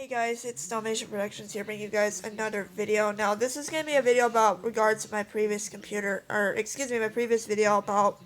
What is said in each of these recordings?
Hey guys, it's Domination Productions here bringing you guys another video. Now this is going to be a video about regards to my previous computer, or excuse me, my previous video about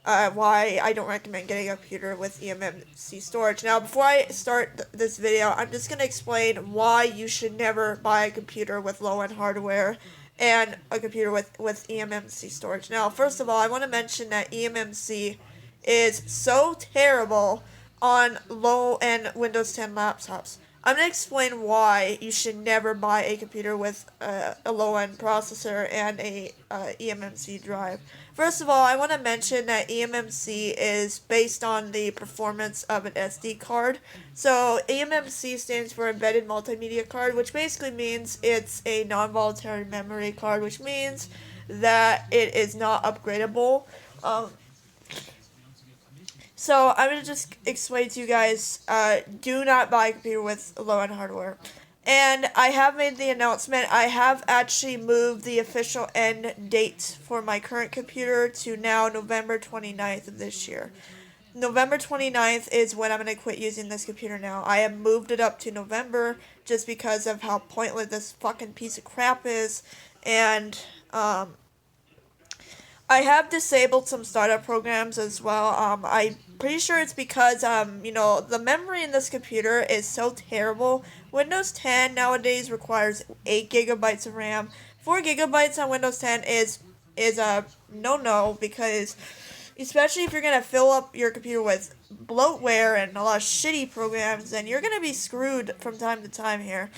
why I don't recommend getting a computer with eMMC storage. Now before I start this video, I'm just going to explain why you should never buy a computer with low-end hardware and a computer with eMMC storage. Now first of all, I want to mention that eMMC is so terrible on low-end Windows 10 laptops. I'm going to explain why you should never buy a computer with a low-end processor and a eMMC drive. First of all, I want to mention that eMMC is based on the performance of an SD card. So eMMC stands for Embedded Multimedia Card, which basically means it's a non-volatile memory card, which means that it is not upgradable. So I'm going to just explain to you guys, do not buy a computer with low-end hardware. And I have made the announcement, I have actually moved the official end date for my current computer to now November 29th of this year. November 29th is when I'm going to quit using this computer now. I have moved it up to November just because of how pointless this fucking piece of crap is. And, I have disabled some startup programs as well. I'm pretty sure it's because, the memory in this computer is so terrible. Windows 10 nowadays requires 8 gigabytes of RAM. 4 gigabytes on Windows 10 is a no-no, because especially if you're going to fill up your computer with bloatware and a lot of shitty programs, then you're going to be screwed from time to time here.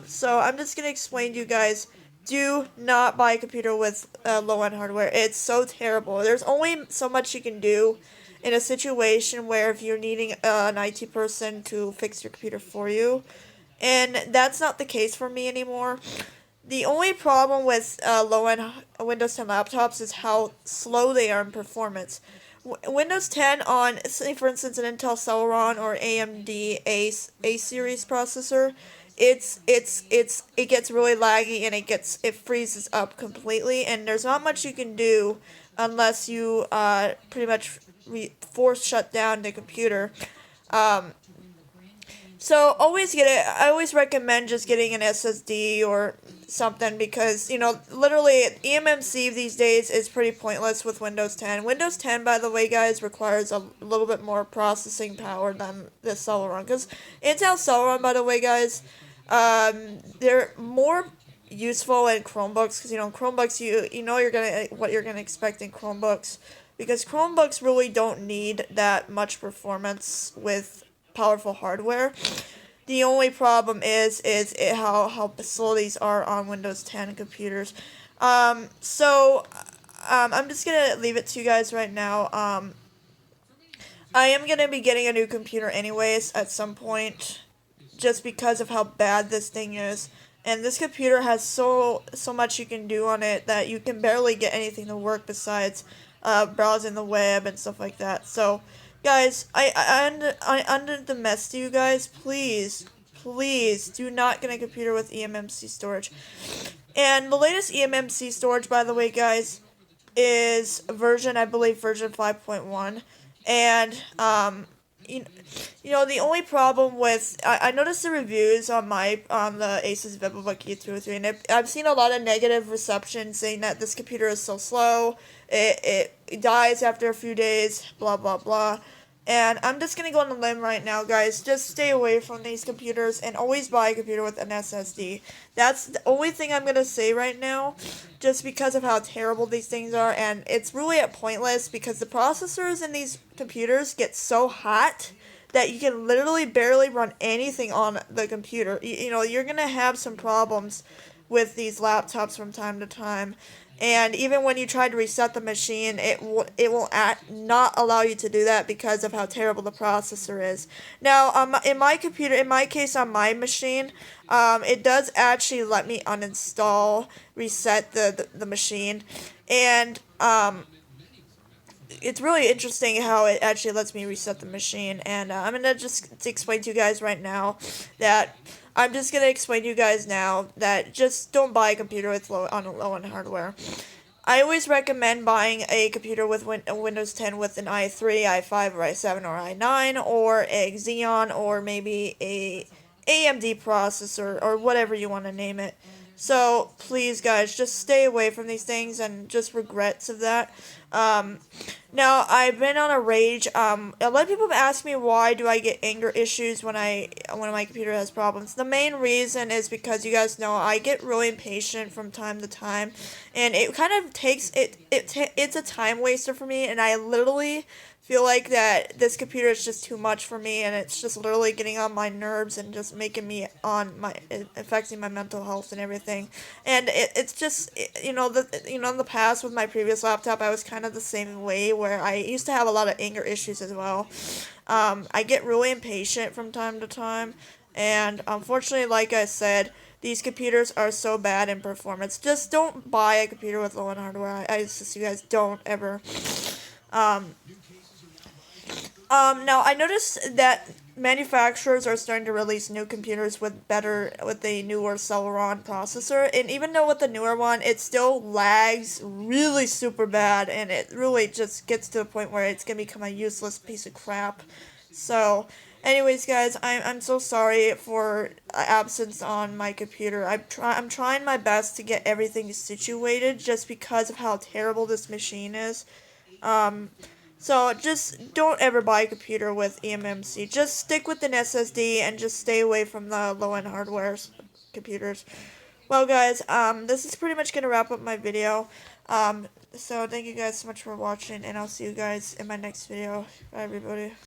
So I'm just going to explain to you guys, do not buy a computer with low-end hardware. It's so terrible. There's only so much you can do in a situation where if you're needing an IT person to fix your computer for you. And that's not the case for me anymore. The only problem with low-end Windows 10 laptops is how slow they are in performance. Windows 10 on, say for instance, an Intel Celeron or AMD A-series processor, it gets really laggy and it freezes up completely, and there's not much you can do unless you pretty much force shut down the computer. So always get it. I always recommend just getting an SSD or something, because literally eMMC these days is pretty pointless with Windows 10. Windows 10, by the way, guys, requires a little bit more processing power than the Celeron, because Intel Celeron, by the way, guys, they're more useful in Chromebooks, because Chromebooks, what you're gonna expect in Chromebooks, because Chromebooks really don't need that much performance with powerful hardware. The only problem is how slow these are on Windows 10 computers. I'm just gonna leave it to you guys right now. I am gonna be getting a new computer anyways at some point, just because of how bad this thing is. And this computer has so much you can do on it that you can barely get anything to work besides browsing the web and stuff like that. So, guys, I under the mess to you guys, please do not get a computer with eMMC storage. And the latest eMMC storage, by the way, guys, is I believe version 5.1. And the only problem with, I noticed the reviews on the Asus VivoBook E203, and I've seen a lot of negative reception saying that this computer is so slow, it dies after a few days, blah blah blah. And I'm just gonna go on a limb right now, guys. Just stay away from these computers and always buy a computer with an SSD. That's the only thing I'm gonna say right now, just because of how terrible these things are. And it's really pointless, because the processors in these computers get so hot that you can literally barely run anything on the computer. You're gonna have some problems with these laptops from time to time. And even when you try to reset the machine, it will not allow you to do that because of how terrible the processor is. Now, in my case on my machine, it does actually let me reset the machine. And, it's really interesting how it actually lets me reset the machine. And I'm going to just explain to you guys right now that just don't buy a computer with low-end hardware. I always recommend buying a computer with Windows 10 with an i3, i5, or i7, or i9, or a Xeon, or maybe a AMD processor, or whatever you want to name it. So please, guys, just stay away from these things and just regrets of that. Um, Now I've been on a rage. A lot of people ask me why do I get anger issues when my computer has problems. The main reason is because you guys know I get really impatient from time to time, and it kind of takes it's a time waster for me, and I literally feel like that this computer is just too much for me, and it's just literally getting on my nerves and just making me affecting my mental health and everything. And it's just in the past with my previous laptop I was kind of the same way, where I used to have a lot of anger issues as well. I get really impatient from time to time, and unfortunately, like I said, these computers are so bad in performance. Just don't buy a computer with low-end hardware. I just, you guys don't ever. Um, Now I noticed that manufacturers are starting to release new computers with a newer Celeron processor, and even though with the newer one, it still lags really super bad, and it really just gets to the point where it's gonna become a useless piece of crap. So, anyways, guys, I'm so sorry for absence on my computer. I'm trying my best to get everything situated just because of how terrible this machine is. Um, so just don't ever buy a computer with eMMC. Just stick with an SSD and just stay away from the low-end hardware computers. Well, guys, this is pretty much gonna wrap up my video. So thank you guys so much for watching, and I'll see you guys in my next video. Bye, everybody.